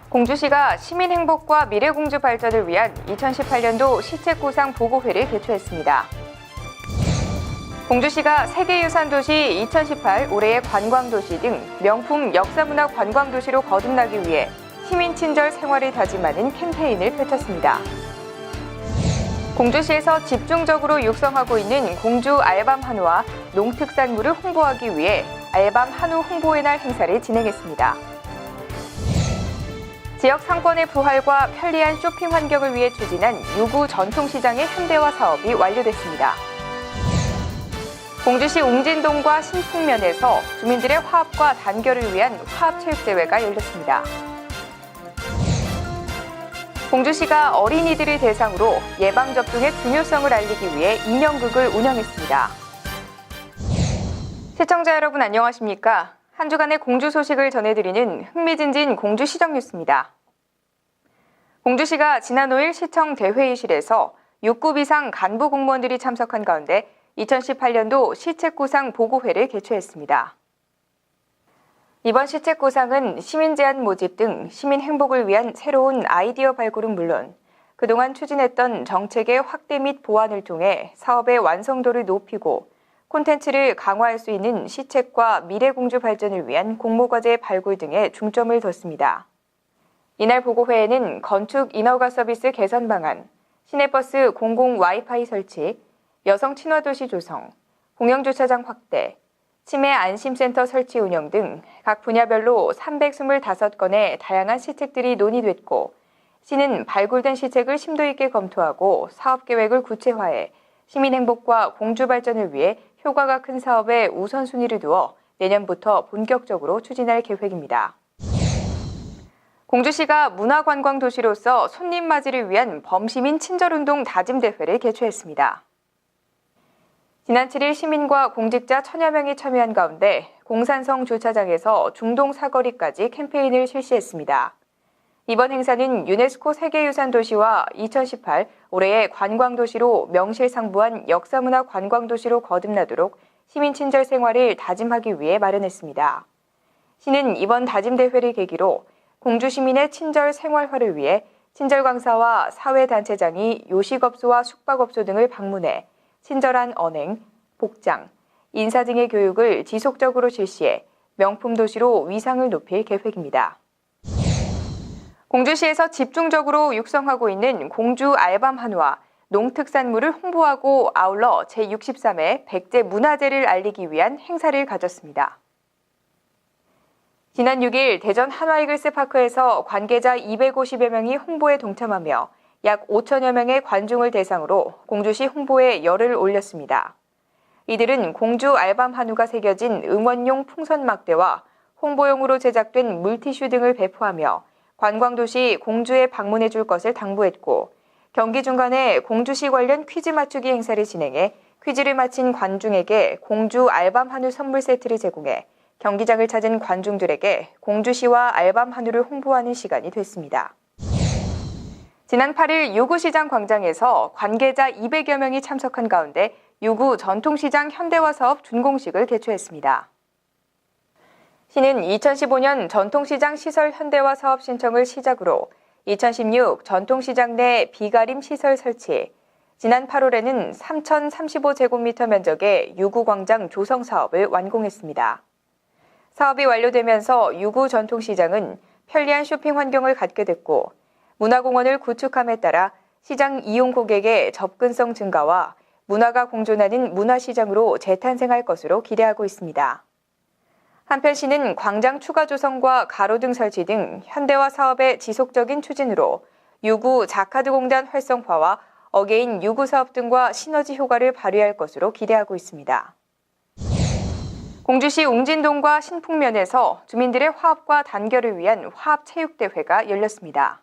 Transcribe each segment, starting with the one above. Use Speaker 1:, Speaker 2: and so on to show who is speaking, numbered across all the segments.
Speaker 1: 공주시가 시민 행복과 미래공주 발전을 위한 2018년도 시책구상 보고회를 개최했습니다. 공주시가 세계유산도시 2018 올해의 관광도시 등 명품 역사문화 관광도시로 거듭나기 위해 시민 친절 생활을 다짐하는 캠페인을 펼쳤습니다. 공주시에서 집중적으로 육성하고 있는 공주 알밤 한우와 농특산물을 홍보하기 위해 알밤 한우 홍보의 날 행사를 진행했습니다. 지역 상권의 부활과 편리한 쇼핑 환경을 위해 추진한 유구 전통시장의 현대화 사업이 완료됐습니다. 공주시 웅진동과 신풍면에서 주민들의 화합과 단결을 위한 화합체육대회가 열렸습니다. 공주시가 어린이들을 대상으로 예방접종의 중요성을 알리기 위해 인형극을 운영했습니다. 시청자 여러분 안녕하십니까? 한 주간의 공주 소식을 전해드리는 흥미진진 공주시정 뉴스입니다. 공주시가 지난 5일 시청 대회의실에서 6급 이상 간부 공무원들이 참석한 가운데 2018년도 시책구상 보고회를 개최했습니다. 이번 시책구상은 시민 제안 모집 등 시민 행복을 위한 새로운 아이디어 발굴은 물론 그동안 추진했던 정책의 확대 및 보완을 통해 사업의 완성도를 높이고 콘텐츠를 강화할 수 있는 시책과 미래공주 발전을 위한 공모과제 발굴 등에 중점을 뒀습니다. 이날 보고회에는 건축 인허가 서비스 개선 방안, 시내버스 공공 와이파이 설치, 여성 친화도시 조성, 공영주차장 확대, 치매 안심센터 설치 운영 등 각 분야별로 325건의 다양한 시책들이 논의됐고 시는 발굴된 시책을 심도 있게 검토하고 사업계획을 구체화해 시민 행복과 공주 발전을 위해 효과가 큰 사업에 우선순위를 두어 내년부터 본격적으로 추진할 계획입니다. 공주시가 문화관광도시로서 손님 맞이를 위한 범시민 친절운동 다짐대회를 개최했습니다. 지난 7일 시민과 공직자 1000여 명이 참여한 가운데 공산성 주차장에서 중동 사거리까지 캠페인을 실시했습니다. 이번 행사는 유네스코 세계유산도시와 2018 올해의 관광도시로 명실상부한 역사문화 관광도시로 거듭나도록 시민 친절 생활을 다짐하기 위해 마련했습니다. 시는 이번 다짐대회를 계기로 공주 시민의 친절 생활화를 위해 친절 강사와 사회단체장이 요식업소와 숙박업소 등을 방문해 친절한 언행, 복장, 인사 등의 교육을 지속적으로 실시해 명품 도시로 위상을 높일 계획입니다. 공주시에서 집중적으로 육성하고 있는 공주 알밤 한우와 농특산물을 홍보하고 아울러 제63회 백제 문화제를 알리기 위한 행사를 가졌습니다. 지난 6일 대전 한화이글스파크에서 관계자 250여 명이 홍보에 동참하며 약 5천여 명의 관중을 대상으로 공주시 홍보에 열을 올렸습니다. 이들은 공주 알밤 한우가 새겨진 응원용 풍선 막대와 홍보용으로 제작된 물티슈 등을 배포하며 관광도시 공주에 방문해 줄 것을 당부했고 경기 중간에 공주시 관련 퀴즈 맞추기 행사를 진행해 퀴즈를 마친 관중에게 공주 알밤 한우 선물 세트를 제공해 경기장을 찾은 관중들에게 공주시와 알밤 한우를 홍보하는 시간이 됐습니다. 지난 8일 유구시장 광장에서 관계자 200여 명이 참석한 가운데 유구 전통시장 현대화 사업 준공식을 개최했습니다. 시는 2015년 전통시장 시설 현대화 사업 신청을 시작으로 2016 전통시장 내 비가림 시설 설치, 지난 8월에는 3,035제곱미터 면적의 유구광장 조성 사업을 완공했습니다. 사업이 완료되면서 유구 전통시장은 편리한 쇼핑 환경을 갖게 됐고 문화공원을 구축함에 따라 시장 이용 고객의 접근성 증가와 문화가 공존하는 문화시장으로 재탄생할 것으로 기대하고 있습니다. 한편 시는 광장 추가 조성과 가로등 설치 등 현대화 사업의 지속적인 추진으로 유구 자카드 공단 활성화와 어게인 유구 사업 등과 시너지 효과를 발휘할 것으로 기대하고 있습니다. 공주시 웅진동과 신풍면에서 주민들의 화합과 단결을 위한 화합체육대회가 열렸습니다.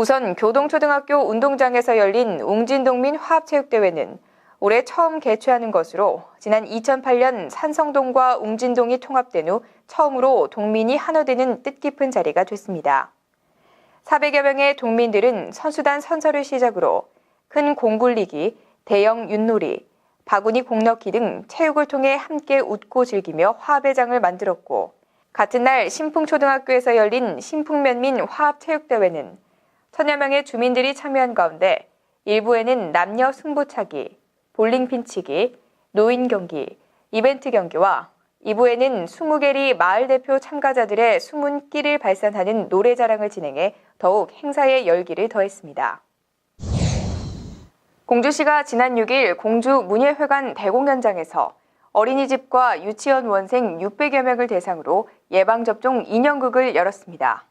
Speaker 1: 우선 교동초등학교 운동장에서 열린 웅진동민 화합체육대회는 올해 처음 개최하는 것으로 지난 2008년 산성동과 웅진동이 통합된 후 처음으로 동민이 하나되는 뜻깊은 자리가 됐습니다. 400여 명의 동민들은 선수단 선서를 시작으로 큰 공굴리기, 대형 윷놀이, 바구니 공 넣기 등 체육을 통해 함께 웃고 즐기며 화합의 장을 만들었고 같은 날 신풍초등학교에서 열린 신풍면민 화합체육대회는 1000여 명의 주민들이 참여한 가운데 일부에는 남녀 승부차기, 볼링핀치기, 노인 경기, 이벤트 경기와 2부에는 20개리 마을 대표 참가자들의 숨은 끼를 발산하는 노래 자랑을 진행해 더욱 행사의 열기를 더했습니다. 공주시가 지난 6일 공주 문예회관 대공연장에서 어린이집과 유치원 원생 600여 명을 대상으로 예방접종 인형극을 열었습니다.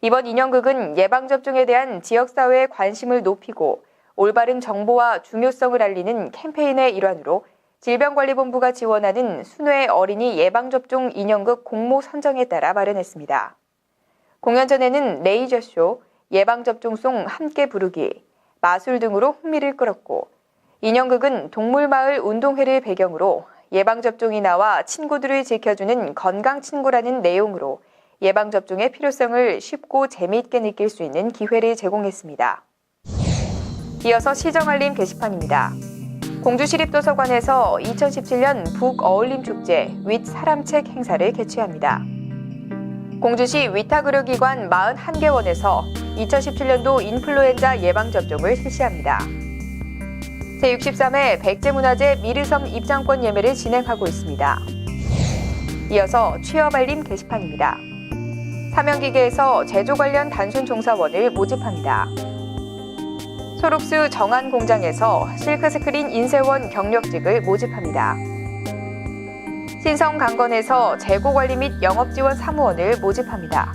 Speaker 1: 이번 인형극은 예방접종에 대한 지역사회의 관심을 높이고 올바른 정보와 중요성을 알리는 캠페인의 일환으로 질병관리본부가 지원하는 순회 어린이 예방접종 인형극 공모 선정에 따라 마련했습니다. 공연 전에는 레이저쇼, 예방접종송 함께 부르기, 마술 등으로 흥미를 끌었고 인형극은 동물마을 운동회를 배경으로 예방접종이 나와 친구들을 지켜주는 건강친구라는 내용으로 예방접종의 필요성을 쉽고 재미있게 느낄 수 있는 기회를 제공했습니다. 이어서 시정알림 게시판입니다. 공주시립도서관에서 2017년 북어울림축제 윗 사람책 행사를 개최합니다. 공주시 위탁의료기관 41개원에서 2017년도 인플루엔자 예방접종을 실시합니다. 제63회 백제문화재 미르섬 입장권 예매를 진행하고 있습니다. 이어서 취업알림 게시판입니다. 삼양기계에서 제조 관련 단순 종사원을 모집합니다. 소록수 정안공장에서 실크스크린 인쇄원 경력직을 모집합니다. 신성강건에서 재고관리 및 영업지원 사무원을 모집합니다.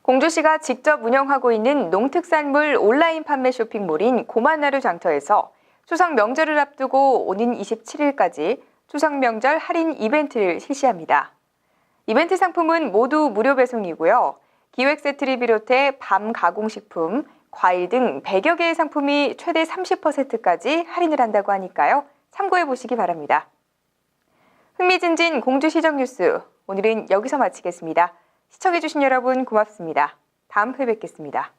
Speaker 1: 공주시가 직접 운영하고 있는 농특산물 온라인 판매 쇼핑몰인 고만나루 장터에서 추석 명절을 앞두고 오는 27일까지 추석 명절 할인 이벤트를 실시합니다. 이벤트 상품은 모두 무료 배송이고요. 기획 세트를 비롯해 밤 가공식품, 과일 등 100여 개의 상품이 최대 30%까지 할인을 한다고 하니까요. 참고해 보시기 바랍니다. 흥미진진 공주시정 뉴스, 오늘은 여기서 마치겠습니다. 시청해주신 여러분 고맙습니다. 다음 회에 뵙겠습니다.